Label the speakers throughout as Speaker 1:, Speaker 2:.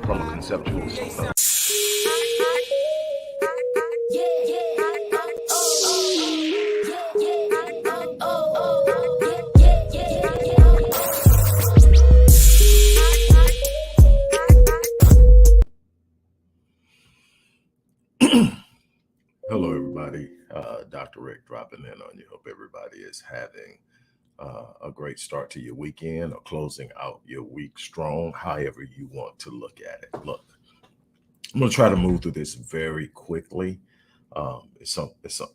Speaker 1: from a conceptual standpoint. Hello, everybody. Dr. Rick dropping in on you. Hope everybody is having a great start to your weekend or closing out your week strong, however you want to look at it. Look, I'm going to try to move through this very quickly. It's a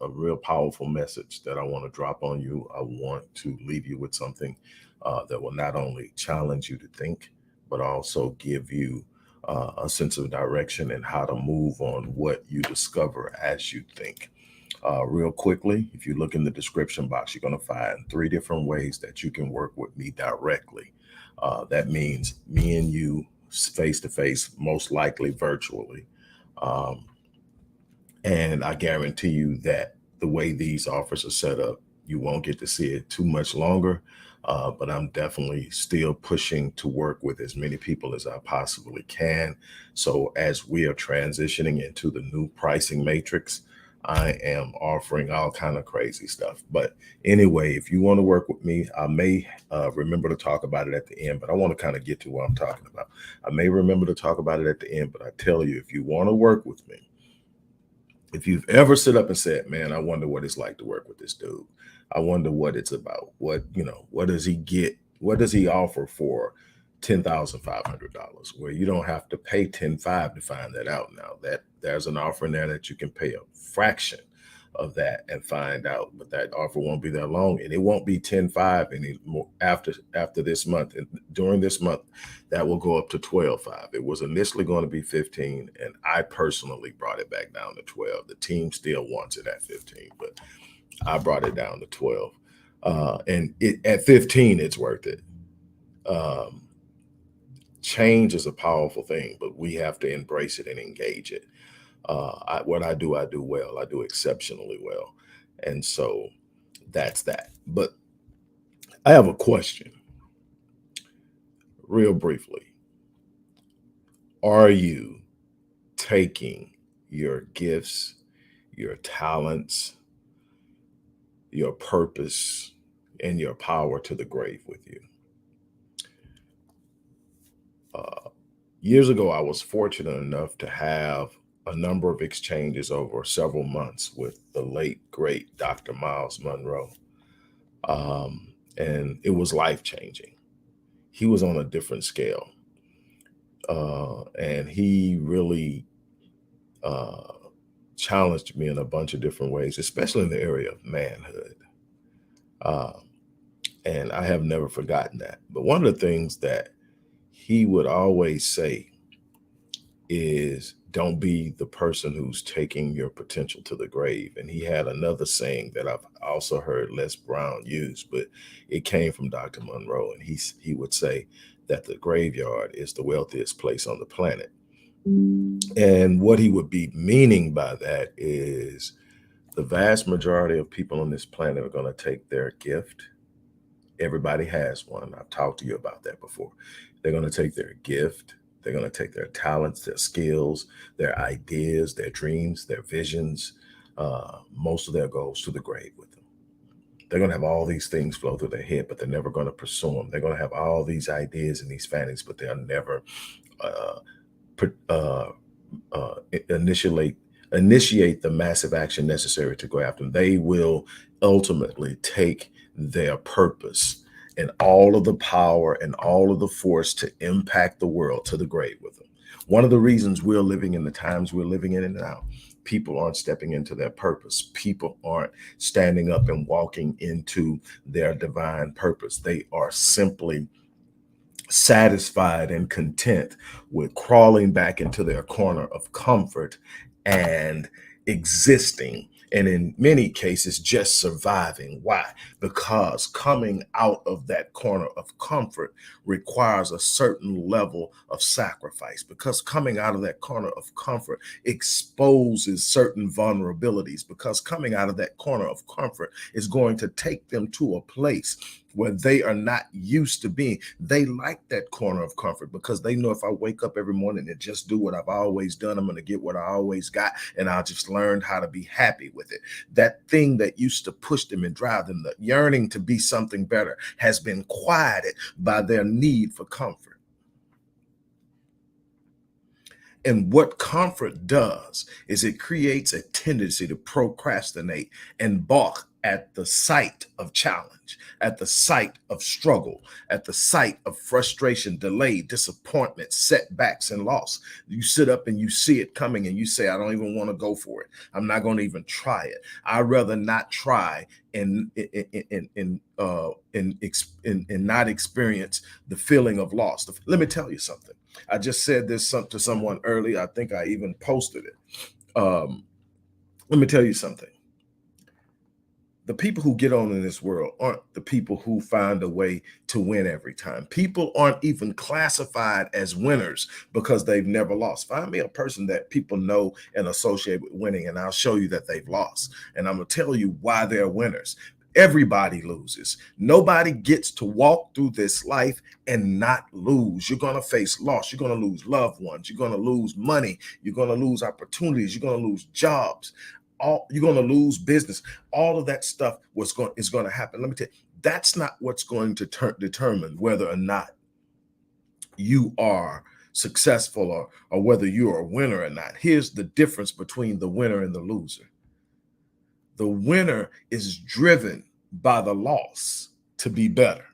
Speaker 1: real powerful message that I want to drop on you. I want to leave you with something that will not only challenge you to think, but also give you a sense of direction and how to move on what you discover as you think. Real quickly, if you look in the description box, you're going to find 3 different ways that you can work with me directly. That means me and you face to face, most likely virtually. And I guarantee you that the way these offers are set up, you won't get to see it too much longer. But I'm definitely still pushing to work with as many people as I possibly can. So as we are transitioning into the new pricing matrix, I am offering all kind of crazy stuff. But anyway, if you want to work with me, I may remember to talk about it at the end, but I want to kind of get to what I'm talking about. I may remember to talk about it at the end, but I tell you, if you want to work with me, if you've ever stood up and said, man, I wonder what it's like to work with this dude. I wonder what it's about. What does he get? What does he offer for $10,500? Where you don't have to pay $10,500 to find that out now. That there's an offer in there that you can pay a fraction of that and find out, but that offer won't be that long, and it won't be $10,500 anymore after this month. And during this month, that will go up to $12,500. It was initially going to be $15,000, and I personally brought it back down to $12,000. The team still wants it at $15,000, but I brought it down to $12,000. And at $15,000, it's worth it. Change is a powerful thing, but we have to embrace it and engage it. What I do well. I do exceptionally well. And so that's that. But I have a question, real briefly. Are you taking your gifts, your talents, your purpose, and your power to the grave with you? Years ago, I was fortunate enough to have a number of exchanges over several months with the late, great Dr. Miles Monroe. And it was life-changing. He was on a different scale. And he really challenged me in a bunch of different ways, especially in the area of manhood. And I have never forgotten that. But one of the things that he would always say is, don't be the person who's taking your potential to the grave. And he had another saying that I've also heard Les Brown use, but it came from Dr. Monroe. And he would say that the graveyard is the wealthiest place on the planet. And what he would be meaning by that is the vast majority of people on this planet are going to take their gift. Everybody has one. I've talked to you about that before. They're going to take their gift. They're going to take their talents, their skills, their ideas, their dreams, their visions. Most of their goals to the grave with them. They're going to have all these things flow through their head, but they're never going to pursue them. They're going to have all these ideas and these fantasies, but they'll never initiate the massive action necessary to go after them. They will ultimately take their purpose and all of the power and all of the force to impact the world to the grave with them. One of the reasons we're living in the times we're living in now, people aren't stepping into their purpose. People aren't standing up and walking into their divine purpose. They are simply satisfied and content with crawling back into their corner of comfort and existing, and in many cases just surviving. Why? Because coming out of that corner of comfort requires a certain level of sacrifice, because coming out of that corner of comfort exposes certain vulnerabilities, because coming out of that corner of comfort is going to take them to a place where they are not used to being. They like that corner of comfort because they know if I wake up every morning and just do what I've always done, I'm going to get what I always got, and I'll just learn how to be happy with it. That thing that used to push them and drive them, the yearning to be something better, has been quieted by their need for comfort. And what comfort does is it creates a tendency to procrastinate and balk at the sight of challenge, at the sight of struggle, at the sight of frustration, delay, disappointment, setbacks, and loss. You sit up and you see it coming and you say, I don't even want to go for it. I'm not going to even try it. I'd rather not try and not experience the feeling of loss. Let me tell you something. I just said this to someone earlier. I think I even posted it. Let me tell you something. The people who get on in this world aren't the people who find a way to win every time. People aren't even classified as winners because they've never lost. Find me a person that people know and associate with winning, and I'll show you that they've lost. And I'm going to tell you why they're winners. Everybody loses. Nobody gets to walk through this life and not lose. You're going to face loss. You're going to lose loved ones. You're going to lose money. You're going to lose opportunities. You're going to lose jobs. You're going to lose business. All of that stuff is going to happen. Let me tell you, that's not what's going to determine whether or not you are successful or whether you are a winner or not. Here's the difference between the winner and the loser. The winner is driven by the loss to be better.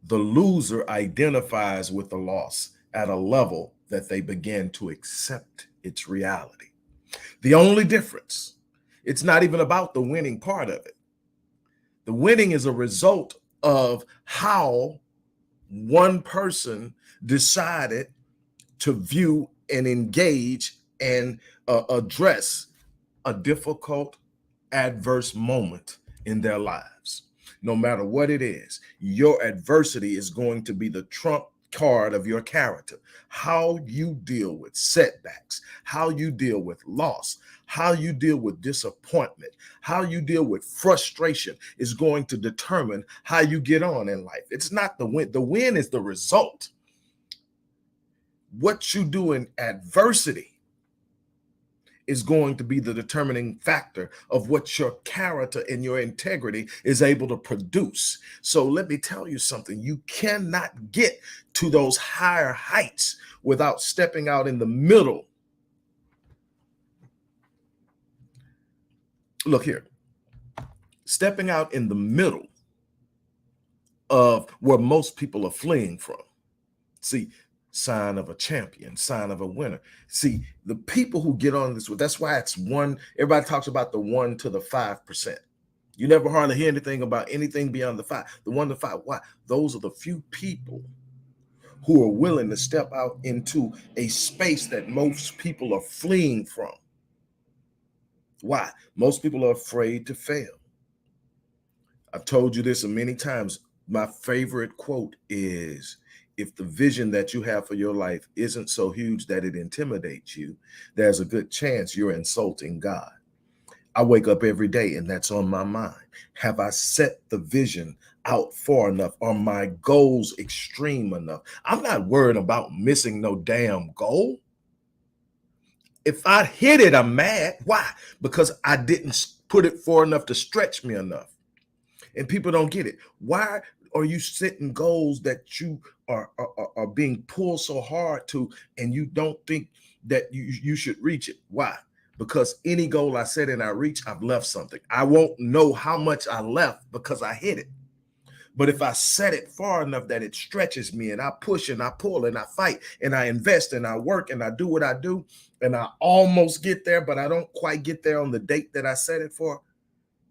Speaker 1: The loser identifies with the loss at a level that they begin to accept its reality. The only difference, it's not even about the winning part of it. The winning is a result of how one person decided to view and engage and address a difficult, adverse moment in their lives. No matter what it is, your adversity is going to be the trump card of your character. How you deal with setbacks, how you deal with loss, how you deal with disappointment, how you deal with frustration is going to determine how you get on in life. It's not the win. The win is the result. What you do in adversity is going to be the determining factor of what your character and your integrity is able to produce. So let me tell you something. You cannot get to those higher heights without stepping out in the middle. Look here. Stepping out in the middle of where most people are fleeing from. See, sign of a champion, sign of a winner. See, the people who get on this, that's why it's one, everybody talks about the 1 to the 5%. You never hardly hear anything about anything beyond the 5, the 1 to 5. Why? Those are the few people who are willing to step out into a space that most people are fleeing from. Why? Most people are afraid to fail. I've told you this many times. My favorite quote is, if the vision that you have for your life isn't so huge that it intimidates you, there's a good chance you're insulting God. I wake up every day and that's on my mind. Have I set the vision out far enough? Are my goals extreme enough? I'm not worried about missing no damn goal. If I hit it, I'm mad. Why? Because I didn't put it far enough to stretch me enough. And people don't get it. Why are you setting goals that you are being pulled so hard to, and you don't think that you should reach it? Why? Because any goal I set and I reach, I've left something. I won't know how much I left because I hit it. But if I set it far enough that it stretches me and I push and I pull and I fight and I invest and I work and I do what I do and I almost get there, but I don't quite get there on the date that I set it for,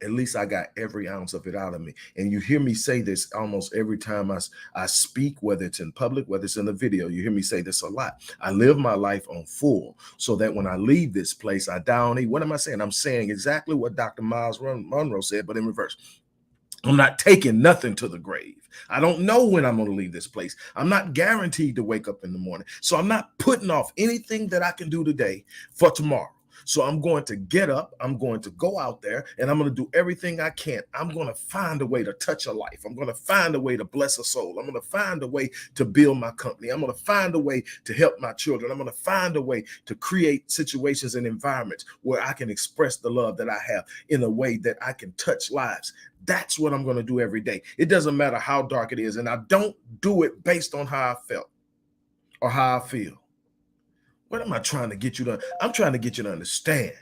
Speaker 1: at least I got every ounce of it out of me. And you hear me say this almost every time I speak, whether it's in public, whether it's in the video. You hear me say this a lot. I live my life on full so that when I leave this place, I don't eat. What am I saying? I'm saying exactly what Dr. Miles Monroe said, but in reverse. I'm not taking nothing to the grave. I don't know when I'm going to leave this place. I'm not guaranteed to wake up in the morning. So I'm not putting off anything that I can do today for tomorrow. So I'm going to get up, I'm going to go out there, and I'm going to do everything I can. I'm going to find a way to touch a life. I'm going to find a way to bless a soul. I'm going to find a way to build my company. I'm going to find a way to help my children. I'm going to find a way to create situations and environments where I can express the love that I have in a way that I can touch lives. That's what I'm going to do every day. It doesn't matter how dark it is. And I don't do it based on how I felt or how I feel. What am I trying to get you to? I'm trying to get you to understand.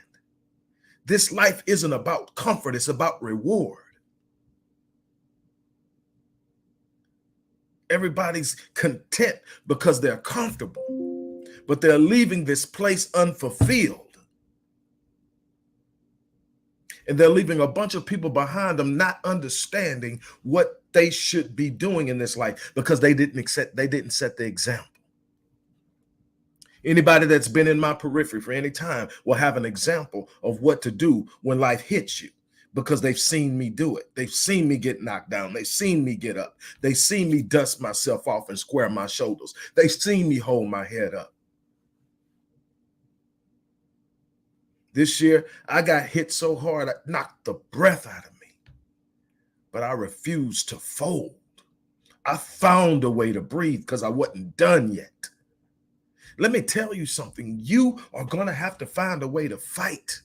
Speaker 1: This life isn't about comfort. It's about reward. Everybody's content because they're comfortable, but they're leaving this place unfulfilled. And they're leaving a bunch of people behind them not understanding what they should be doing in this life because they didn't set the example. Anybody that's been in my periphery for any time will have an example of what to do when life hits you because they've seen me do it. They've seen me get knocked down. They've seen me get up. They've seen me dust myself off and square my shoulders. They've seen me hold my head up. This year, I got hit so hard, I knocked the breath out of me, but I refused to fold. I found a way to breathe because I wasn't done yet. Let me tell you something. You are going to have to find a way to fight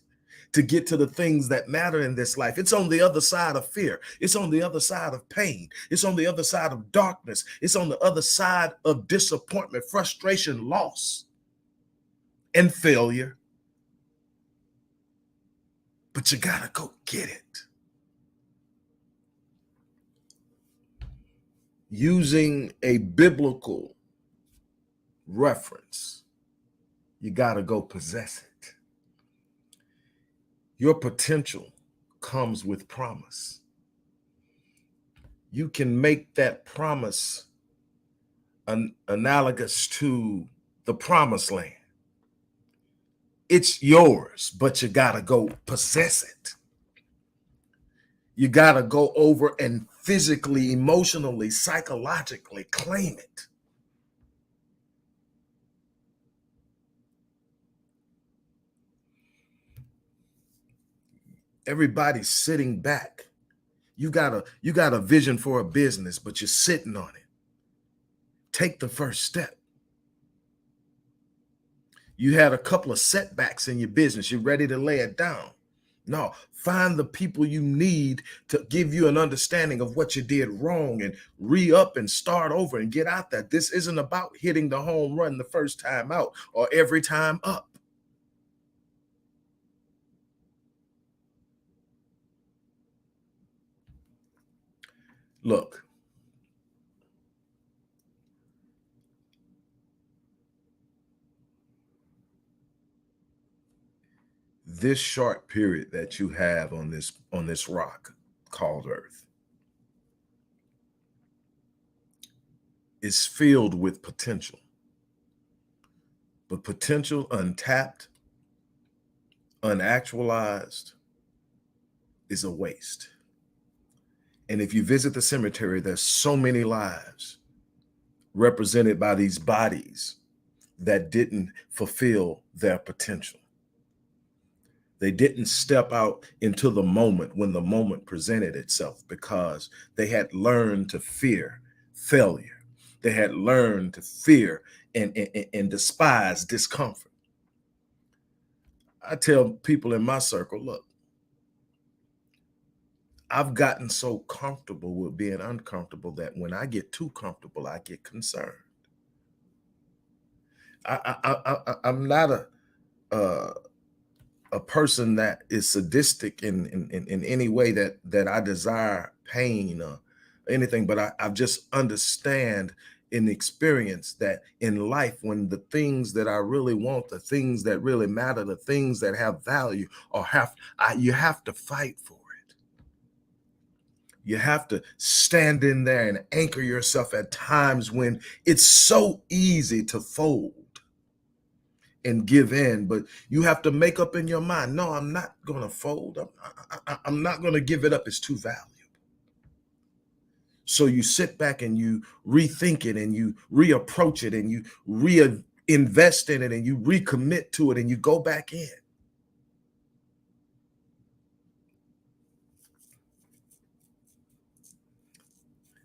Speaker 1: to get to the things that matter in this life. It's on the other side of fear. It's on the other side of pain. It's on the other side of darkness. It's on the other side of disappointment, frustration, loss, and failure. But you got to go get it. Using a biblical reference, you got to go possess it. Your potential comes with promise. You can make that promise analogous to the promised land. It's yours, but you got to go possess it. You got to go over and physically, emotionally, psychologically claim it. Everybody's sitting back. You got a vision for a business, but you're sitting on it. Take the first step. You had a couple of setbacks in your business. You're ready to lay it down. No, find the people you need to give you an understanding of what you did wrong and re-up and start over and get out there. This isn't about hitting the home run the first time out or every time up. Look, this short period that you have on this rock called Earth is filled with potential. But potential untapped, unactualized is a waste. And if you visit the cemetery, there's so many lives represented by these bodies that didn't fulfill their potential. They didn't step out into the moment when the moment presented itself because they had learned to fear failure. They had learned to fear and despise discomfort. I tell people in my circle, look, I've gotten so comfortable with being uncomfortable that when I get too comfortable, I get concerned. I'm not a person that is sadistic in any way that I desire pain or anything, but I've just understand in experience that in life, when the things that I really want, the things that really matter, the things that have value, you have to fight for. You have to stand in there and anchor yourself at times when it's so easy to fold and give in, but you have to make up in your mind, no, I'm not going to fold. I'm not going to give it up. It's too valuable. So you sit back and you rethink it and you reapproach it and you reinvest in it and you recommit to it and you go back in.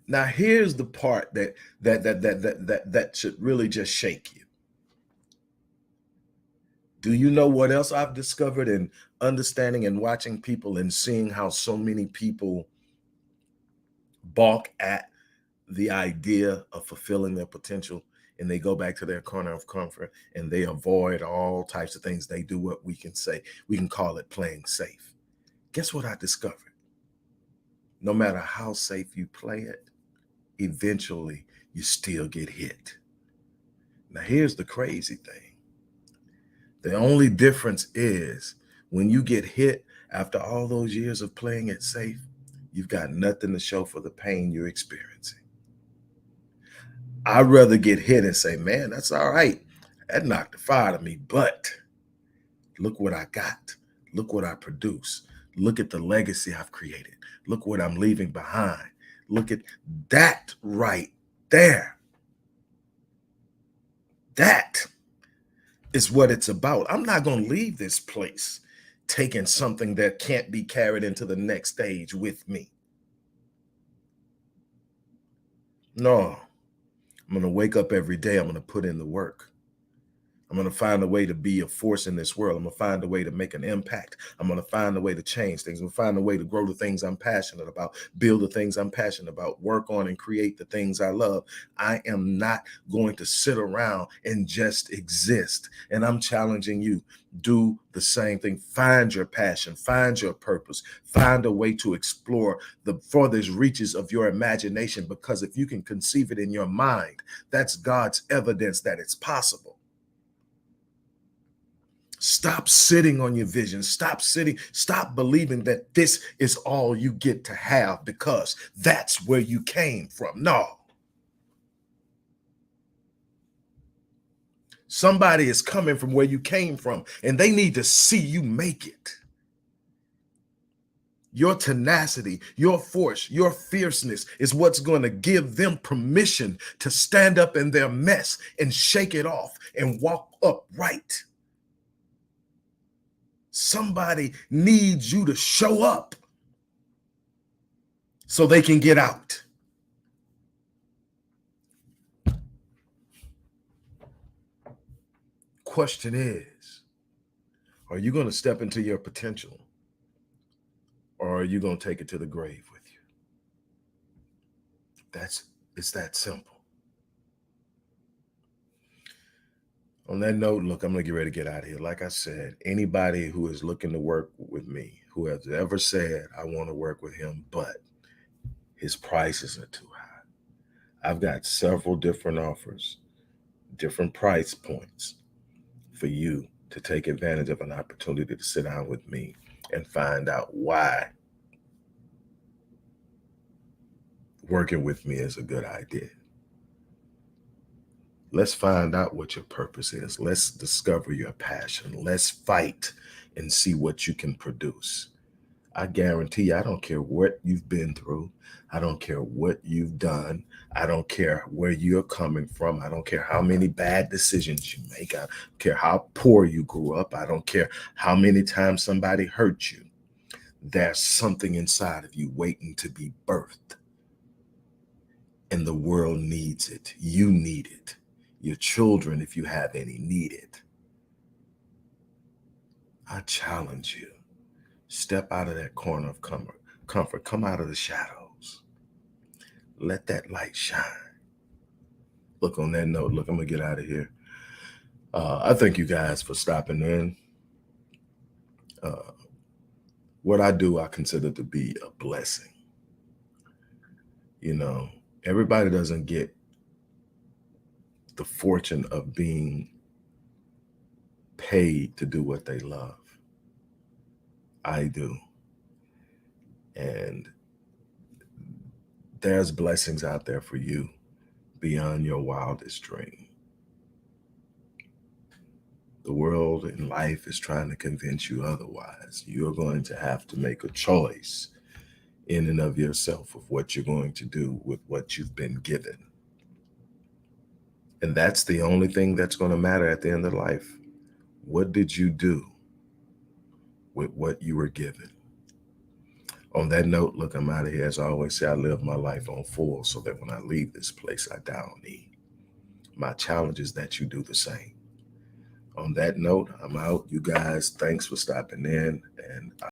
Speaker 1: Now, here's the part that should really just shake you. Do you know what else I've discovered in understanding and watching people and seeing how so many people balk at the idea of fulfilling their potential, and they go back to their corner of comfort and they avoid all types of things? They do what we can call it playing safe. Guess what I discovered? No matter how safe you play it, eventually you still get hit. Now, here's the crazy thing. The only difference is when you get hit after all those years of playing it safe, you've got nothing to show for the pain you're experiencing. I'd rather get hit and say, man, that's all right. That knocked the fire out of me, but look what I got. Look what I produce. Look at the legacy I've created. Look what I'm leaving behind. Look at that right there. That is what it's about. I'm not going to leave this place taking something that can't be carried into the next stage with me. No, I'm going to wake up every day. I'm going to put in the work. I'm going to find a way to be a force in this world. I'm going to find a way to make an impact. I'm going to find a way to change things. I'm going to find a way to grow the things I'm passionate about, build the things I'm passionate about, work on and create the things I love. I am not going to sit around and just exist. And I'm challenging you, do the same thing. Find your passion, find your purpose, find a way to explore the furthest reaches of your imagination, because if you can conceive it in your mind, that's God's evidence that it's possible. Stop sitting on your vision. Stop believing that this is all you get to have because that's where you came from. No. Somebody is coming from where you came from, and they need to see you make it. Your tenacity, your force, your fierceness is what's going to give them permission to stand up in their mess and shake it off and walk upright. Somebody needs you to show up so they can get out. Question is, are you going to step into your potential, or are you going to take it to the grave with you? It's that simple. On that note, look, I'm going to get ready to get out of here. Like I said, anybody who is looking to work with me, who has ever said, I want to work with him, but his prices are too high. I've got several different offers, different price points for you to take advantage of an opportunity to sit down with me and find out why working with me is a good idea. Let's find out what your purpose is. Let's discover your passion. Let's fight and see what you can produce. I guarantee you, I don't care what you've been through. I don't care what you've done. I don't care where you're coming from. I don't care how many bad decisions you make. I don't care how poor you grew up. I don't care how many times somebody hurt you. There's something inside of you waiting to be birthed. And the world needs it. You need it. Your children, if you have any, need it. I challenge you. Step out of that corner of comfort. Come out of the shadows. Let that light shine. Look, on that note, look, I'm going to get out of here. I thank you guys for stopping in. What I do, I consider to be a blessing. You know, everybody doesn't get the fortune of being paid to do what they love. I do. And there's blessings out there for you beyond your wildest dream. The world and life is trying to convince you otherwise. You're going to have to make a choice in and of yourself of what you're going to do with what you've been given. And that's the only thing that's going to matter at the end of life. What did you do with what you were given? On that note, look, I'm out of here. As I always say, I live my life on full so that when I leave this place, I die on E. My challenge is that you do the same. On that note, I'm out. You guys, thanks for stopping in, and